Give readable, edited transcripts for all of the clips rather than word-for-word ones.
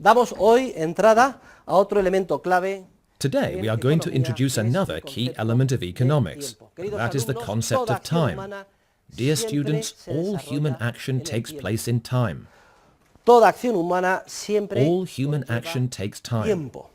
Damos hoy entrada a otro elemento clave. Today we are going to introduce another key element of economics, and that is the concept of time. Dear students, all human action takes place in time. Toda acción humana siempre All human action takes time. tiempo.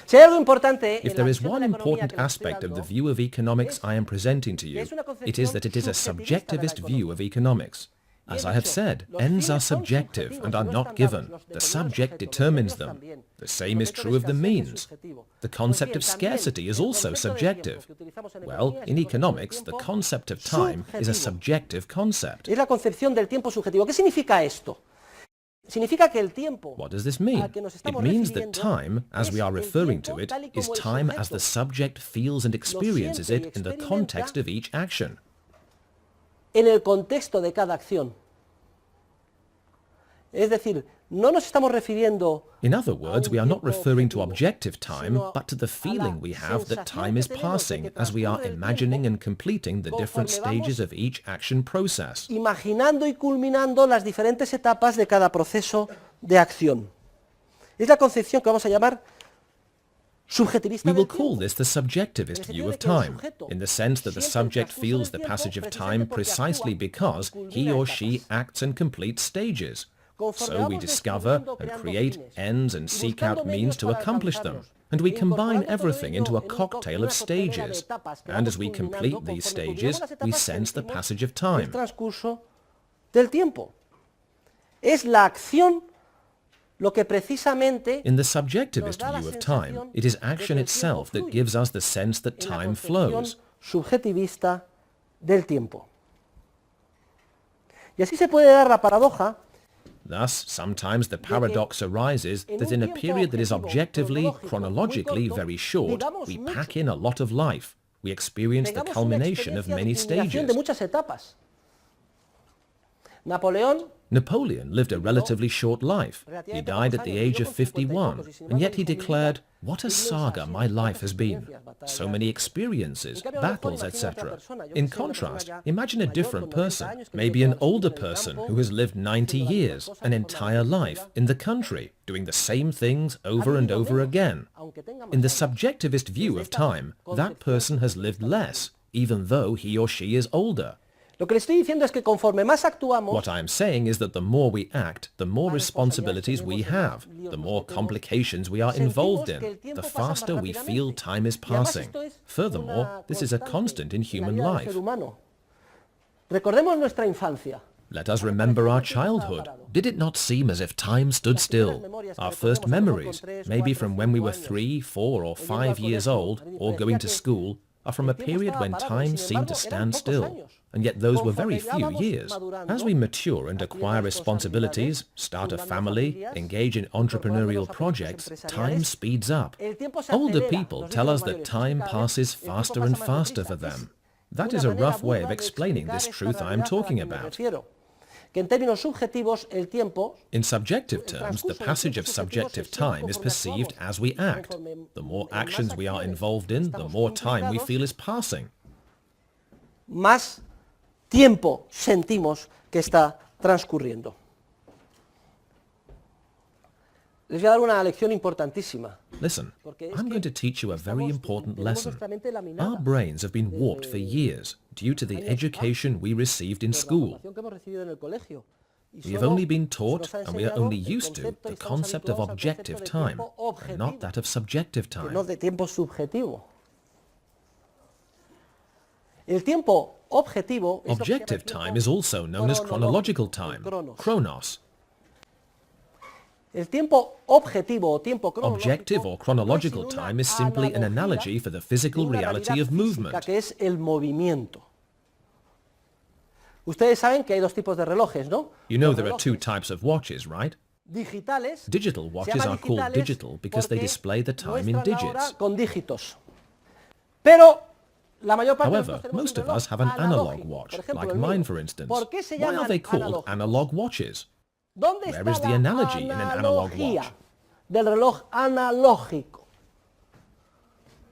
Si hay algo importante If there is one important aspect of the view of economics I am presenting to you, it is that it is a subjectivist view of economics. As I have said, ends are subjective and are not given. The subject determines them. The same is true of the means. The concept of scarcity is also subjective. Well, in economics, the concept of time is a subjective concept. Es la concepción del tiempo subjetivo. ¿Qué significa esto? Significa que el tiempo What does this mean? It means that time, as we are referring to it, is time as the subject feels and experiences it in the context of each action. En el contexto de cada acción. Es decir, no nos estamos refiriendo. In other words, we are not referring to objective time, but to the feeling we have that time is passing as we are imagining and completing the different stages of each action process. Imaginando y culminando las diferentes etapas de cada proceso de acción. Es la concepción que vamos a llamar subjetivista. We will call this the subjectivist view of time, in the sense that the subject feels the passage of time precisely because he or she acts and completes stages. So we discover and create ends and seek out means to accomplish them. And we combine everything into a cocktail of stages. And as we complete these stages, we sense the passage of time. Del tiempo. Es la acción lo que precisamente. In the subjectivist view of time, it is action itself that gives us the sense that time flows. Subjetivista del tiempo. Y así se puede dar la paradoja. Thus, sometimes the paradox arises that in a period that is objectively, chronologically very short, we pack in a lot of life. We experience the culmination of many stages. Napoleon lived a relatively short life. He died at the age of 51, and yet he declared, "What a saga my life has been. So many experiences, battles, etc." In contrast, imagine a different person, maybe an older person who has lived 90 years, an entire life, in the country, doing the same things over and over again. In the subjectivist view of time, that person has lived less, even though he or she is older. Lo que le estoy diciendo es que conforme más actuamos, what I am saying is that the more we act, the more responsibilities we have, the more complications we are involved in, the faster we feel time is passing. Furthermore, this is a constant in human life. Recordemos nuestra infancia. Let us remember our childhood. Did it not seem as if time stood still? Our first memories, maybe from when we were 3, 4, or 5 years old, or going to school, are from a period when time seemed to stand still. And yet those were very few years. As we mature and acquire responsibilities, start a family, engage in entrepreneurial projects, time speeds up. Older people tell us that time passes faster and faster for them. That is a rough way of explaining this truth I am talking about. In subjective terms, the passage of subjective time is perceived as we act. The more actions we are involved in, the more time we feel is passing. Más tiempo sentimos que está transcurriendo. Les voy a dar una lección importantísima. Listen, I'm going to teach you a very important lesson. Our brains have been warped for years due to the education we received in school. We have only been taught, and we are only used to, the concept of objective time, and not that of subjective time. Objective time is also known as chronological time, chronos. Objective or chronological time is simply an analogy for the physical reality of movement. You know there are two types of watches, right? Digital watches are called digital because they display the time in digits. However, most of us have an analog watch, like mine for instance. Why are they called analog watches? Where is the analogy in an analog watch? Del reloj analógico.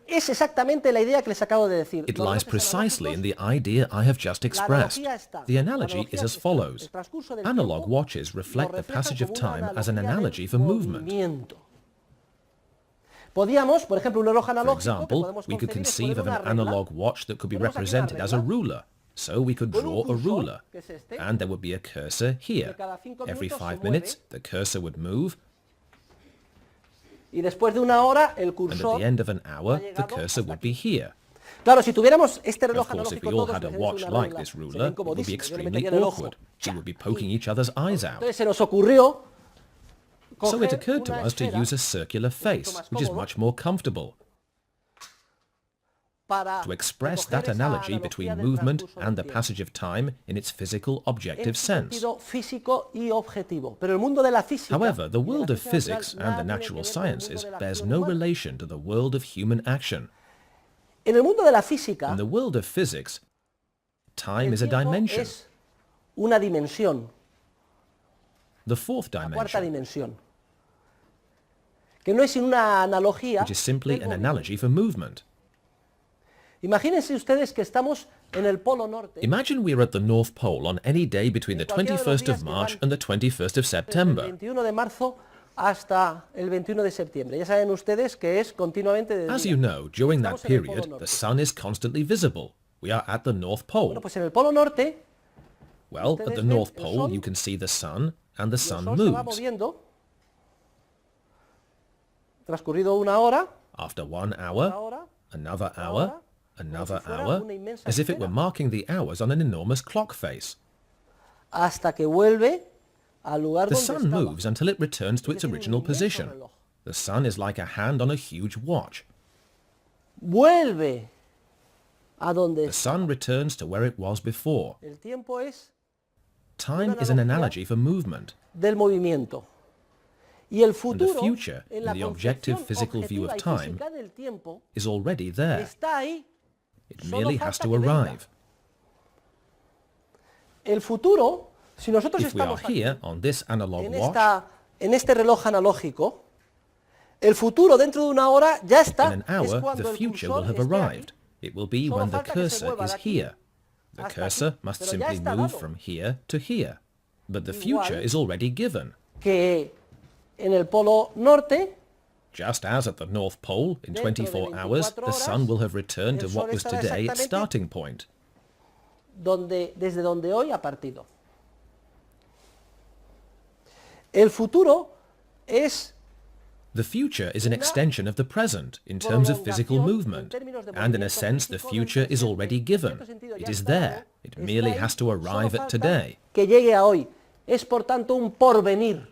Es exactamente la idea que les acabo de decir. It Los lies relojes precisely in analógicos, the idea I have just expressed. analogía está. The La analogy analogía is as está. follows. El transcurso del Analog tiempo watches lo reflect the reflejan passage of como una time as an analogía del analogy for movement. movimiento. Podíamos, por ejemplo, un reloj For analógico que example, podemos we could concebir es conceive of poner an una regla. analog watch that could be Ponemos aquí una represented as a regla ruler. So we could con un draw a cursor, ruler, que es este, and there would be a cursor here. cada 5 Every minutos 5 se minutes, mueve. the cursor would move, y después de una hora el and at cursor the end of an hour, ha the llegado cursor hasta would aquí. be here. Claro, si tuviéramos este reloj Of course, if analógico we all todos, had a imagínense watch una like regla, this sería ruler, it would be incomodísimo. Yo le extremely metería en el ojo. awkward. We would be poking each other's eyes out. Entonces se nos ocurrió So it coger occurred to una us to esfera use a circular face, más which is cómodo, much more comfortable, para to express recoger that esa analogy analogía between del movement transcurso and del the tiempo, passage of time in its physical, en objective su sense. sentido físico y objetivo. Pero el mundo de la física However, the y de la world of ciencia physics natural and the nada tiene natural que ver con el mundo sciences de la bears acción no humana. relation to the world of human action. En el mundo de la física, In the world of physics, time el is a tiempo dimension, es una dimensión, the fourth la cuarta dimension, dimensión, que no es sino una analogía which is simply del an movimiento. analogy for movement. Imagínense ustedes que estamos en el Polo Norte, Imagine we're at the North Pole on any day between the cualquiera de los 21st días of que March van and the 21st of desde el September. 21 de marzo hasta el 21 de septiembre. Ya saben ustedes que es continuamente de As día. you know, during that Estamos en el Polo period, Norte. the sun is constantly visible. We are at the North Pole. Bueno, pues en el Polo Norte, Well, at ustedes the ven North el Pole sol, you can see the sun, and the el sun Sol se va moves. moviendo, transcurrido una hora, After 1 una hour, hora, another una hour, hora, another fuera hour, una inmensa as if it were esfera. marking the hours on an enormous clock face. hasta que vuelve al lugar The donde sun estaba. moves until it returns to Es its decir, un original inmenso position. reloj. The sun is like a hand on a huge watch. Vuelve a donde The está. sun returns to where it was before. El tiempo es Time is an analogy for movement, del movimiento. Y el and the futuro, future, en in la the objective concepción physical view objetiva of y time, física del tiempo, is already there. está ahí. It Solo merely has falta to que venga. arrive. El futuro, si nosotros If we are estamos aquí, here on this analog watch, en este reloj analógico, el futuro dentro de una hora ya está. in an Es hour, cuando the el future cursor will have esté aquí. arrived. It will be Solo when the falta que se cursor mueva is de aquí here. The hasta cursor aquí. must Pero ya simply está move dado. from here to here. But the Igual future is already given. Que en el polo norte, Just as at the North Pole, in Dentro de 24 hours, 24 the sun horas, will have returned to el what sol was estará today its exactamente starting point. desde donde hoy ha partido. El futuro es The future is an Una extension of the present in terms of physical prolongación movement, en términos de and in a movimiento sense the físico del future is presente. already En given. cierto sentido, It ya is está there. dado, It está merely ahí, has to solo arrive at falta today. que llegue a hoy. Es por tanto un porvenir.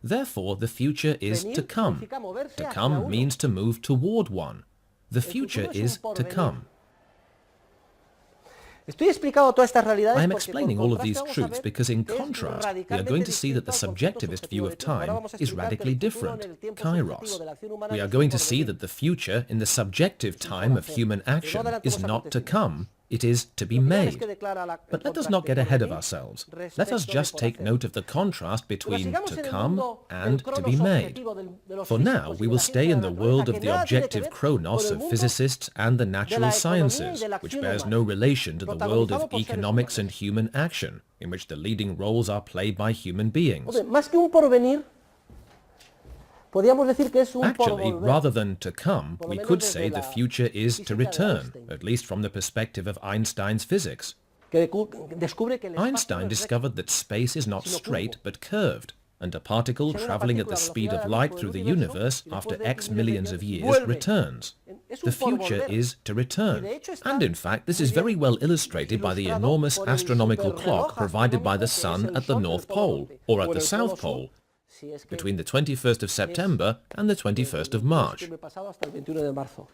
Therefore, the future is Venir to come. significa moverse To hacia come uno. means to move toward one. The future futuro es un is to porvenir. come. Estoy explicando todas estas realidades I am porque, por explaining all of contraste, these vamos a truths ver because in que es contrast, we are radicalmente going to see that the distinto al concepto subjectivist view subjetivo of del tiempo. Ahora time vamos a is explicar que radically el futuro different, en el tiempo kairos. subjetivo de la acción humana We es are un going to see porvenir. that the future in the subjective time of human action is not to come, it is to be Lo que es made. que declara el But let us not get contraste ahead of porvenir ourselves. respecto Let us de just por take hacer. note of the contrast Pero between sigamos to en el come mundo and del to be cronos made. objetivo de los For now, físicos y we de will la stay ciencia in de the la world naturaleza, of que the nada tiene que objective ver chronos con el of mundo physicists and the la natural economía y sciences, de la which acción bears humana, no relation to the world protagonizado of por seres economics humanos. and human action, in which the leading roles are played by human beings. Hombre, más que un porvenir, podríamos decir que es un Actually, porvolver. rather than to come, Por lo we menos could desde say the la future is to física de return, Einstein. at least from the perspective of Einstein's physics. Que descubre que el espacio Einstein no es recto. discovered that space is not sino straight curvo. but curved, and a particle Si hay una traveling at the partícula a speed velocidad of de la luz light por through el the universo, universe y after después de X miles de millions of años, years vuelve. returns. Es un The future porvolver. is to return. Y de hecho está And in fact, this is muy bien very well illustrated by the ilustrado enormous por el astronomical superreloj clock provided by the astronómico que es sun el at the Sol North del Polo Pole, Norte, or o at en the el South Polo Pole, Sur, si es que between the 21st of September and the 21st of desde March. septiembre pasado hasta el 21 de marzo.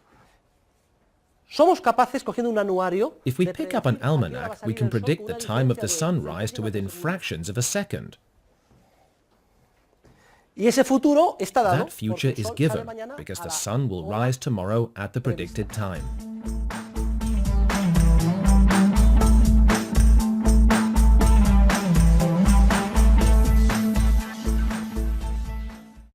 Somos capaces, cogiendo un anuario, If we de pick up an predecir a qué hora va a almanac, we salir can el sol predict con the una time of the diferencia de sunrise to within centésimos de fractions of a second. Y ese futuro está dado. That future porque el is sol sale given mañana because a the la sun will hora rise tomorrow at the predicted time.